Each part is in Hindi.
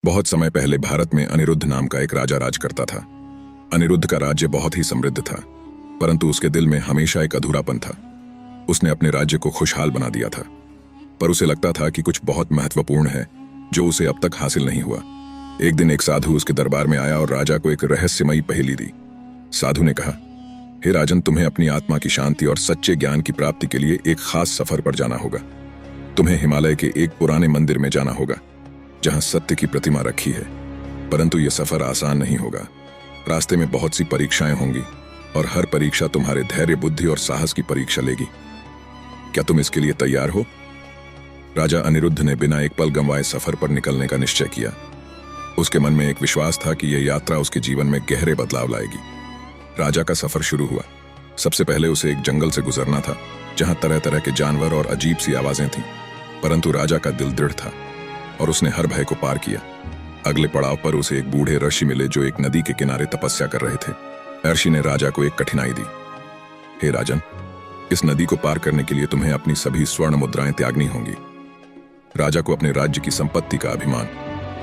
बहुत समय पहले भारत में अनिरुद्ध नाम का एक राजा राज करता था। अनिरुद्ध का राज्य बहुत ही समृद्ध था, परंतु उसके दिल में हमेशा एक अधूरापन था। उसने अपने राज्य को खुशहाल बना दिया था, पर उसे लगता था कि कुछ बहुत महत्वपूर्ण है जो उसे अब तक हासिल नहीं हुआ। एक दिन एक साधु उसके दरबार में आया और राजा को एक रहस्यमयी पहेली दी। साधु ने कहा, हे राजन, तुम्हें अपनी आत्मा की शांति और सच्चे ज्ञान की प्राप्ति के लिए एक खास सफर पर जाना होगा। तुम्हें हिमालय के एक पुराने मंदिर में जाना होगा जहां सत्य की प्रतिमा रखी है, परंतु यह सफर आसान नहीं होगा। रास्ते में बहुत सी परीक्षाएं होंगी और हर परीक्षा तुम्हारे धैर्य, बुद्धि और साहस की परीक्षा लेगी। क्या तुम इसके लिए तैयार हो? राजा अनिरुद्ध ने बिना एक पल गंवाए सफर पर निकलने का निश्चय किया। उसके मन में एक विश्वास था कि यह यात्रा उसके जीवन में गहरे बदलाव लाएगी। राजा का सफर शुरू हुआ। सबसे पहले उसे एक जंगल से गुजरना था जहां तरह तरह के जानवर और अजीब सी आवाजें थीं, परंतु राजा का दिल दृढ़ था और उसने हर भय को पार किया। अगले पड़ाव पर उसे एक बूढ़े ऋषि मिले जो एक नदी के किनारे तपस्या कर रहे थे। ऋषि ने राजा को एक कठिनाई दी। हे राजन, इस नदी को पार करने के लिए तुम्हें अपनी सभी स्वर्ण मुद्राएं त्यागनी होंगी। राजा को अपने राज्य की संपत्ति का अभिमान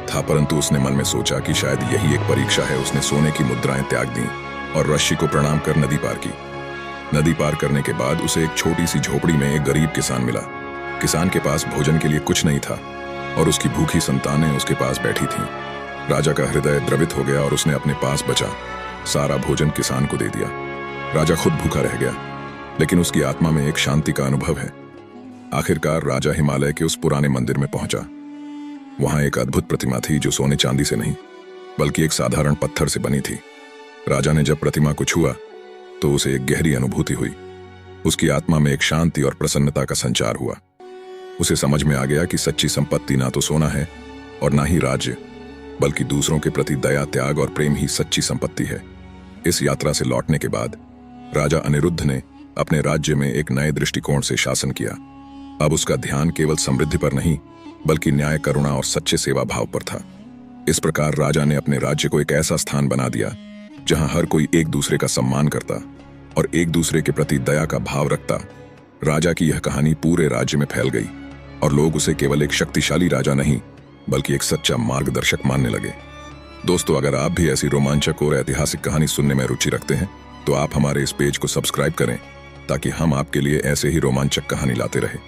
था, परंतु उसने मन में सोचा कि शायद यही एक परीक्षा है। उसने सोने की मुद्राएं त्याग दी और ऋषि को प्रणाम कर नदी पार की। नदी पार करने के बाद उसे एक छोटी सी झोपड़ी में एक गरीब किसान मिला। किसान के पास भोजन के लिए कुछ नहीं था और उसकी भूखी संतानें उसके पास बैठी थीं। राजा का हृदय द्रवित हो गया और उसने अपने पास बचा सारा भोजन किसान को दे दिया। राजा खुद भूखा रह गया, लेकिन उसकी आत्मा में एक शांति का अनुभव है। आखिरकार राजा हिमालय के उस पुराने मंदिर में पहुंचा। वहां एक अद्भुत प्रतिमा थी जो सोने चांदी से नहीं बल्कि एक साधारण पत्थर से बनी थी। राजा ने जब प्रतिमा को छुआ तो उसे एक गहरी अनुभूति हुई। उसकी आत्मा में एक शांति और प्रसन्नता का संचार हुआ। उसे समझ में आ गया कि सच्ची संपत्ति ना तो सोना है और ना ही राज्य, बल्कि दूसरों के प्रति दया, त्याग और प्रेम ही सच्ची संपत्ति है। इस यात्रा से लौटने के बाद राजा अनिरुद्ध ने अपने राज्य में एक नए दृष्टिकोण से शासन किया। अब उसका ध्यान केवल समृद्धि पर नहीं बल्कि न्याय, करुणा और सच्चे सेवा भाव पर था। इस प्रकार राजा ने अपने राज्य को एक ऐसा स्थान बना दिया जहां हर कोई एक दूसरे का सम्मान करता और एक दूसरे के प्रति दया का भाव रखता। राजा की यह कहानी पूरे राज्य में फैल गई और लोग उसे केवल एक शक्तिशाली राजा नहीं बल्कि एक सच्चा मार्गदर्शक मानने लगे। दोस्तों, अगर आप भी ऐसी रोमांचक और ऐतिहासिक कहानी सुनने में रुचि रखते हैं तो आप हमारे इस पेज को सब्सक्राइब करें ताकि हम आपके लिए ऐसे ही रोमांचक कहानी लाते रहें।